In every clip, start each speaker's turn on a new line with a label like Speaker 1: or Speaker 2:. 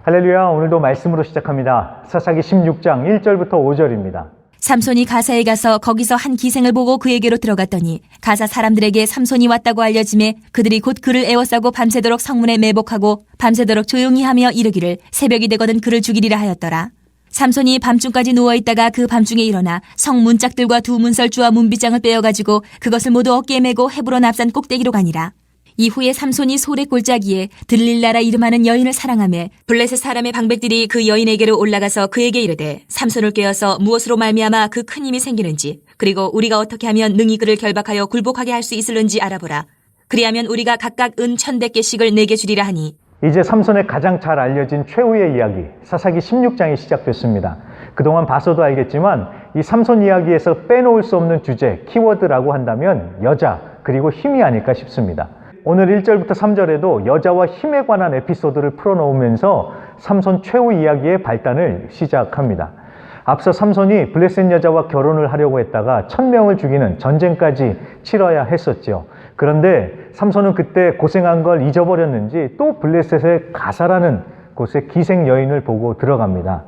Speaker 1: 할렐루야, 오늘도 말씀으로 시작합니다. 사사기 16장 1절부터 5절입니다.
Speaker 2: 삼손이 가사에 가서 거기서 한 기생을 보고 그에게로 들어갔더니 가사 사람들에게 삼손이 왔다고 알려짐에 그들이 곧 그를 에워싸고 밤새도록 성문에 매복하고 밤새도록 조용히 하며 이르기를 새벽이 되거든 그를 죽이리라 하였더라. 삼손이 밤중까지 누워있다가 그 밤중에 일어나 성 문짝들과 두 문설주와 문빗장을 빼어가지고 그것을 모두 어깨에 메고 헤브론 앞산 꼭대기로 가니라. 이후에 삼손이 소래 골짜기에 들릴라라 이름하는 여인을 사랑하며 블레셋 사람의 방백들이 그 여인에게로 올라가서 그에게 이르되 삼손을 꿰어서 무엇으로 말미암아 그 큰 힘이 생기는지 그리고 우리가 어떻게 하면 능히 그를 결박하여 굴복하게 할 수 있을는지 알아보라. 그리하면 우리가 각각 은 1,100개씩을 내게 주리라 하니.
Speaker 1: 이제 삼손의 가장 잘 알려진 최후의 이야기, 사사기 16장이 시작됐습니다. 그동안 봐서도 알겠지만 이 삼손 이야기에서 빼놓을 수 없는 주제, 키워드라고 한다면 여자 그리고 힘이 아닐까 싶습니다. 오늘 1절부터 3절에도 여자와 힘에 관한 에피소드를 풀어놓으면서 삼손 최후 이야기의 발단을 시작합니다. 앞서 삼손이 블레셋 여자와 결혼을 하려고 했다가 1,000명을 죽이는 전쟁까지 치러야 했었죠. 그런데 삼손은 그때 고생한 걸 잊어버렸는지 또 블레셋의 가사라는 곳에 기생 여인을 보고 들어갑니다.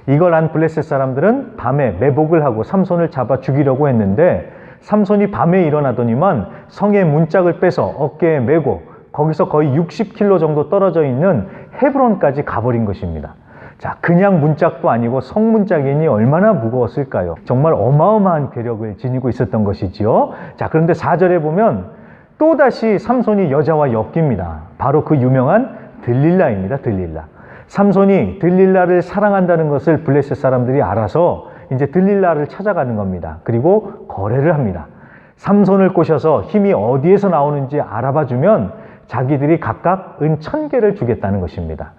Speaker 1: 이걸 안 블레셋 사람들은 밤에 매복을 하고 삼손을 잡아 죽이려고 했는데 삼손이 밤에 일어나더니만 성의 문짝을 빼서 어깨에 메고 거기서 거의 60km 정도 떨어져 있는 헤브론까지 가버린 것입니다. 자, 그냥 문짝도 아니고 성 문짝이니 얼마나 무거웠을까요? 정말 어마어마한 괴력을 지니고 있었던 것이지요. 자, 그런데 4절에 보면 또다시 삼손이 여자와 엮입니다. 바로 그 유명한 들릴라입니다. 들릴라. 삼손이 들릴라를 사랑한다는 것을 블레셋 사람들이 알아서 이제 들릴라를 찾아가는 겁니다. 그리고 거래를 합니다. 삼손을 꼬셔서 힘이 어디에서 나오는지 알아봐주면 자기들이 각각 은 1,000개를 주겠다는 것입니다.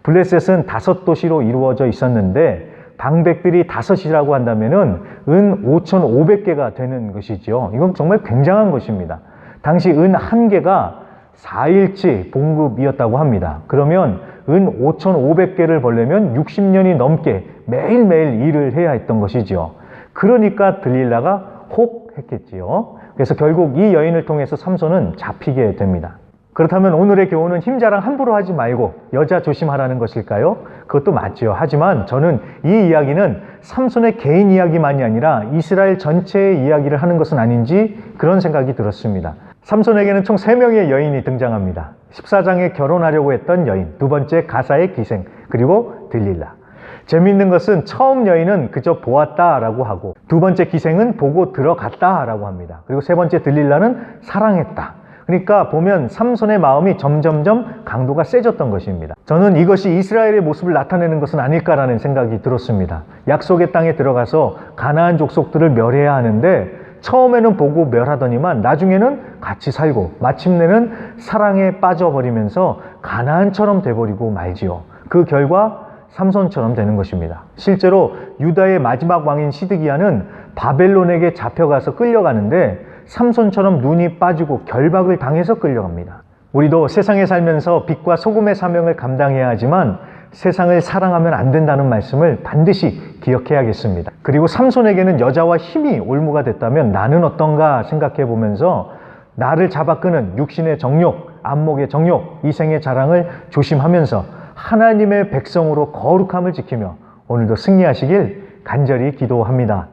Speaker 1: 블레셋은 5도시로 이루어져 있었는데 방백들이 5이라고 한다면은 은 5,500개가 되는 것이죠. 이건 정말 굉장한 것입니다. 당시 은 1개가 4일치 봉급이었다고 합니다. 그러면 은 5,500개를 벌려면 60년이 넘게 매일매일 일을 해야 했던 것이죠. 그러니까 들릴라가 혹 했겠지요. 그래서 결국 이 여인을 통해서 삼손은 잡히게 됩니다. 그렇다면 오늘의 교훈은 힘 자랑 함부로 하지 말고 여자 조심하라는 것일까요? 그것도 맞죠. 하지만 저는 이 이야기는 삼손의 개인 이야기만이 아니라 이스라엘 전체의 이야기를 하는 것은 아닌지 그런 생각이 들었습니다. 삼손에게는 총 3명의 여인이 등장합니다. 14장에 결혼하려고 했던 여인, 두 번째 가사의 기생, 그리고 들릴라. 재미있는 것은 처음 여인은 그저 보았다라고 하고 두 번째 기생은 보고 들어갔다라고 합니다. 그리고 세 번째 들릴라는 사랑했다. 그러니까 보면 삼손의 마음이 점점점 강도가 세졌던 것입니다. 저는 이것이 이스라엘의 모습을 나타내는 것은 아닐까라는 생각이 들었습니다. 약속의 땅에 들어가서 가나안 족속들을 멸해야 하는데 처음에는 보고 멸하더니만 나중에는 같이 살고 마침내는 사랑에 빠져버리면서 가나안처럼 돼버리고 말지요. 그 결과 삼손처럼 되는 것입니다. 실제로 유다의 마지막 왕인 시드기야는 바벨론에게 잡혀가서 끌려가는데 삼손처럼 눈이 빠지고 결박을 당해서 끌려갑니다. 우리도 세상에 살면서 빛과 소금의 사명을 감당해야 하지만 세상을 사랑하면 안 된다는 말씀을 반드시 기억해야겠습니다. 그리고 삼손에게는 여자와 힘이 올무가 됐다면 나는 어떤가 생각해 보면서 나를 잡아 끄는 육신의 정욕, 안목의 정욕, 이생의 자랑을 조심하면서 하나님의 백성으로 거룩함을 지키며 오늘도 승리하시길 간절히 기도합니다.